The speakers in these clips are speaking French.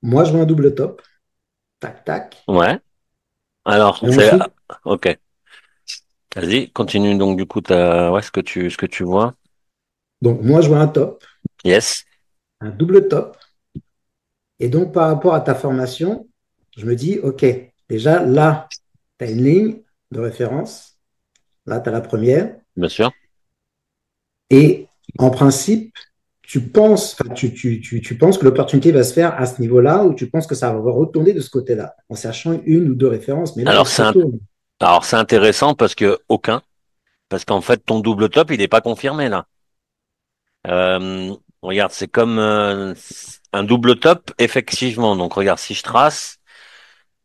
Moi, je vois un double top. Tac, tac. Ouais. Alors, Et c'est ensuite, ok. Vas-y, continue donc du coup ouais, ce que tu vois. donc, moi, je vois un top, Yes. un double top. Et donc, par rapport à ta formation, je me dis, OK, déjà, là, tu as une ligne de référence. Là, tu as la première. Bien sûr. Et en principe, tu penses que l'opportunité va se faire à ce niveau-là ou tu penses que ça va retourner de ce côté-là, en sachant une ou deux références. Mais là, il Alors se retourne. alors c'est intéressant parce qu'en fait ton double top il n'est pas confirmé là. Regarde, c'est comme un double top effectivement. Donc regarde, si je trace,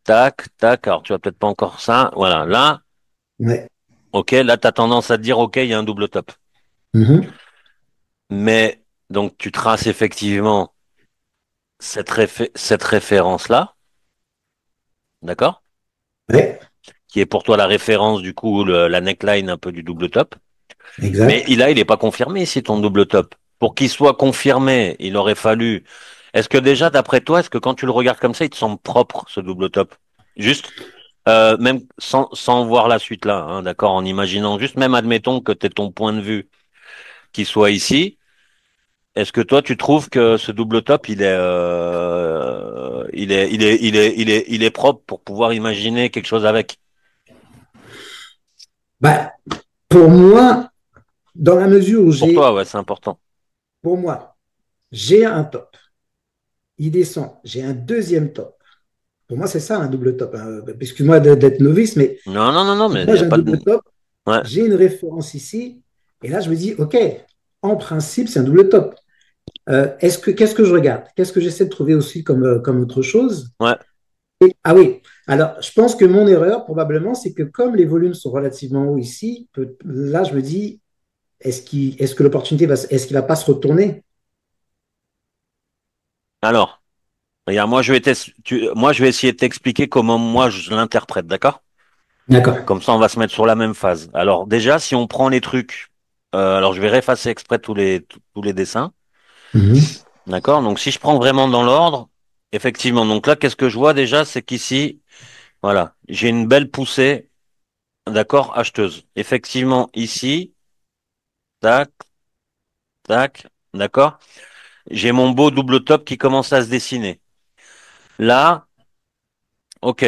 tac, tac. Alors tu vois peut-être pas encore ça. Voilà, là, Ouais. ok, là tu as tendance à te dire ok, il y a un double top. Mhm. Mais donc tu traces effectivement cette référence là, d'accord? Ouais, Qui est pour toi la référence du coup la neckline un peu du double top. Mais exact. il est pas confirmé ici, ton double top. Pour qu'il soit confirmé, il aurait fallu. Est-ce que déjà, d'après toi, est-ce que quand tu le regardes comme ça, il te semble propre, ce double top? Juste, même sans voir la suite là, hein, d'accord, en imaginant juste, même admettons que tu ton point de vue qui soit ici. Est-ce que toi, tu trouves que ce double top, il est propre pour pouvoir imaginer quelque chose avec? Bah, pour moi, dans la mesure où Pour toi, ouais, c'est important. pour moi, j'ai un top, il descend, j'ai un deuxième top. Pour moi, c'est ça un double top, hein. Excuse-moi d'être novice, mais Non, non, non, non, mais il moi, n'y a j'ai un pas double de. top, Ouais. j'ai une référence ici, et là, je me dis, OK, en principe, c'est un double top. Qu'est-ce que je regarde? Qu'est-ce que j'essaie de trouver aussi comme autre chose? Ouais. Ah oui, alors je pense que mon erreur, probablement, c'est que comme les volumes sont relativement hauts ici, là, je me dis, est-ce que l'opportunité est-ce qu'il va pas se retourner? Alors. Regarde, moi, je vais essayer de t'expliquer comment moi je l'interprète, d'accord? D'accord. Comme ça, on va se mettre sur la même phase. Alors, déjà, si on prend les trucs, alors je vais effacer exprès tous les dessins, Mhm. d'accord? Donc, si je prends vraiment dans l'ordre, effectivement, donc là, qu'est-ce que je vois déjà, c'est qu'ici, voilà, j'ai une belle poussée, d'accord, acheteuse. Effectivement, ici, tac, tac, d'accord? J'ai mon beau double top qui commence à se dessiner. Là, ok,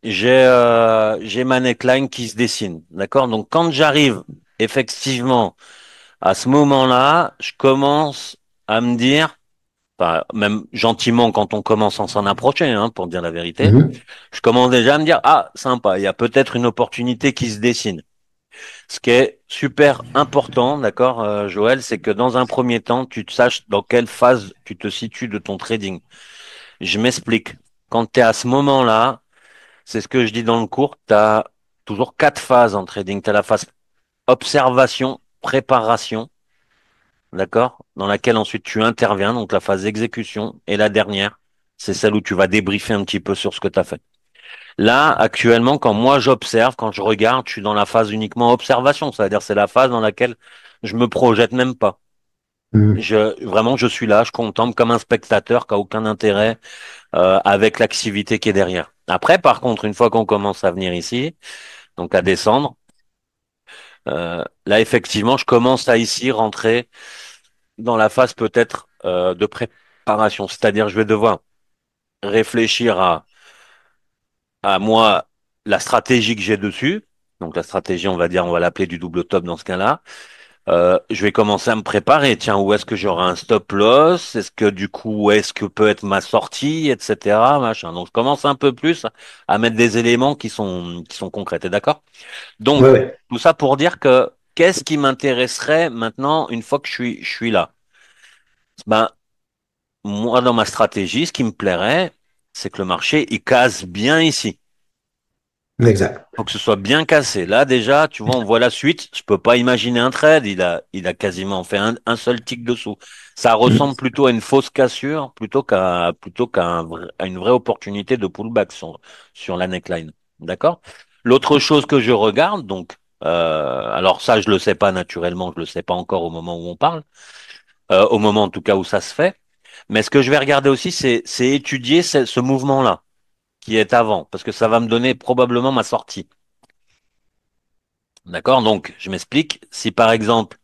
j'ai ma neckline qui se dessine, d'accord? Donc quand j'arrive effectivement à ce moment-là, je commence à me dire, enfin, même gentiment quand on commence à s'en approcher, hein, pour dire la vérité, Mhm. je commence déjà à me dire, ah, sympa, il y a peut-être une opportunité qui se dessine. Ce qui est super important, d'accord, Joël, c'est que dans un premier temps, tu te saches dans quelle phase tu te situes de ton trading. Je m'explique. Quand tu es à ce moment-là, c'est ce que je dis dans le cours. Tu as toujours quatre phases en trading. Tu as la phase observation, préparation, d'accord? Dans laquelle ensuite tu interviens, donc la phase exécution. Et la dernière, c'est celle où tu vas débriefer un petit peu sur ce que tu as fait. Là, actuellement, quand moi j'observe, quand je regarde, je suis dans la phase uniquement observation. C'est-à-dire c'est la phase dans laquelle je me projette même pas. Mhm. Vraiment, je suis là, je contemple comme un spectateur qui a aucun intérêt avec l'activité qui est derrière. Après, par contre, une fois qu'on commence à venir ici, donc à descendre. Là, effectivement, je commence à ici rentrer dans la phase peut-être de préparation. C'est-à-dire, je vais devoir réfléchir à moi, la stratégie que j'ai dessus. Donc, la stratégie, on va dire, on va l'appeler du double top dans ce cas-là. Je vais commencer à me préparer. Tiens, où est-ce que j'aurai un stop loss? Est-ce que du coup, où est-ce que peut être ma sortie, etc. Machin. Donc, je commence un peu plus à mettre des éléments qui sont concrets. T'es d'accord? Ouais, Donc, ouais. tout ça pour dire que qu'est-ce qui m'intéresserait maintenant une fois que je suis là? Ben, moi, dans ma stratégie, ce qui me plairait, c'est que le marché, il casse bien ici. Exact. Faut que ce soit bien cassé. Là, déjà, tu vois, on voit la suite. Je peux pas imaginer un trade. Il a quasiment fait un seul tick dessous. Ça ressemble Mhm. plutôt à une fausse cassure à une vraie opportunité de pullback sur la neckline. D'accord? L'autre chose que je regarde, donc, alors ça, je le sais pas naturellement, je le sais pas encore au moment où on parle, au moment en tout cas où ça se fait. Mais ce que je vais regarder aussi, c'est étudier ce mouvement-là qui est avant, parce que ça va me donner probablement ma sortie. D'accord? Donc, je m'explique. Si par exemple,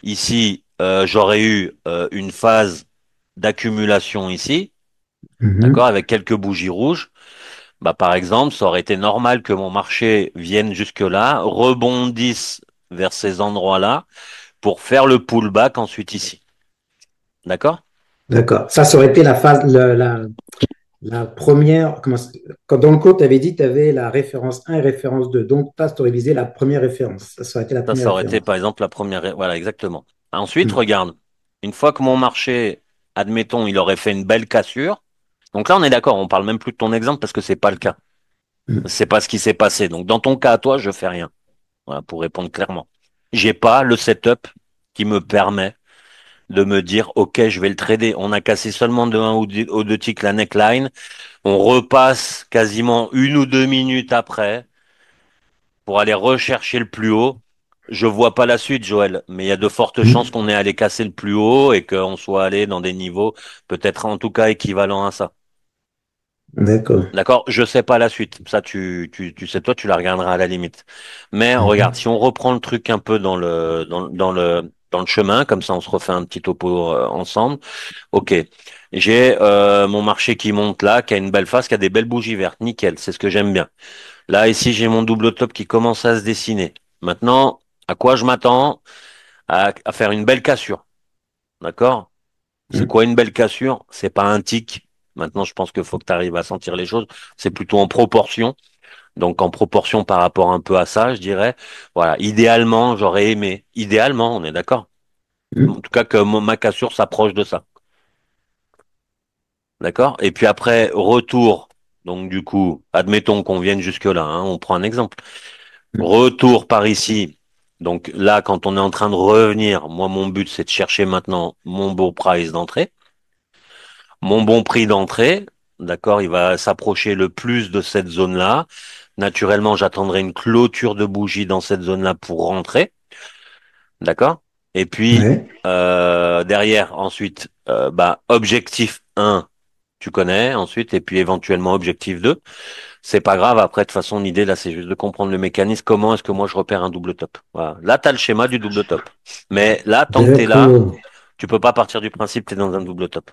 ici, j'aurais eu une phase d'accumulation ici, d'accord, Mhm. avec quelques bougies rouges, bah, par exemple, ça aurait été normal que mon marché vienne jusque-là, rebondisse vers ces endroits-là pour faire le pullback ensuite ici. D'accord? D'accord. Ça aurait été la phase, la première. Quand dans le code, tu avais dit que tu avais la référence 1 et référence 2. Donc, tu aurais visé la première référence. Ça aurait été la première Ça aurait été, référence. par exemple, la première. Voilà, exactement. Ensuite, Mm. regarde. Une fois que mon marché, admettons, il aurait fait une belle cassure. Donc là, on est d'accord. On parle même plus de ton exemple parce que c'est pas le cas. Mm. C'est pas ce qui s'est passé. Donc, dans ton cas, à toi, je fais rien. Voilà, pour répondre clairement. J'ai pas le setup qui me permet de me dire, OK, je vais le trader. On a cassé seulement de un ou deux ticks la neckline. On repasse quasiment 1 ou 2 minutes après pour aller rechercher le plus haut. Je vois pas la suite, Joël, mais il y a de fortes chances Mm. qu'on ait allé casser le plus haut et qu'on soit allé dans des niveaux peut-être en tout cas équivalents à ça. D'accord. D'accord? Je sais pas la suite. Ça, tu sais, toi, tu la regarderas à la limite. Mais regarde, Mhm. si on reprend le truc un peu dans le chemin, comme ça, on se refait un petit topo ensemble. OK. J'ai mon marché qui monte là, qui a une belle face, qui a des belles bougies vertes. Nickel. C'est ce que j'aime bien. Là, ici, j'ai mon double top qui commence à se dessiner. Maintenant, à quoi je m'attends? À faire une belle cassure. D'accord? C'est Mm. quoi une belle cassure? C'est pas un tic. Maintenant, je pense qu'il faut que tu arrives à sentir les choses. C'est plutôt en proportion. Donc, en proportion par rapport un peu à ça, je dirais. Voilà. Idéalement, j'aurais aimé. Idéalement, on est d'accord. En Mm. tout cas, que ma cassure s'approche de ça. D'accord? Et puis après, retour. Donc, du coup, admettons qu'on vienne jusque-là, hein, on prend un exemple. Mm. Retour par ici. Donc là, quand on est en train de revenir, moi, mon but, c'est de chercher maintenant mon beau price d'entrée. Mon bon prix d'entrée, d'accord, il va s'approcher le plus de cette zone-là. Naturellement, j'attendrai une clôture de bougie dans cette zone-là pour rentrer. D'accord? Et puis, Ouais. derrière, ensuite, bah, objectif 1, tu connais, ensuite, et puis éventuellement objectif 2. C'est pas grave. Après, de toute façon, l'idée, là, c'est juste de comprendre le mécanisme. Comment est-ce que moi, je repère un double top? Voilà. Là, tu as le schéma du double top. Mais là, tant que tu es là, D'accord. tu peux pas partir du principe que tu es dans un double top.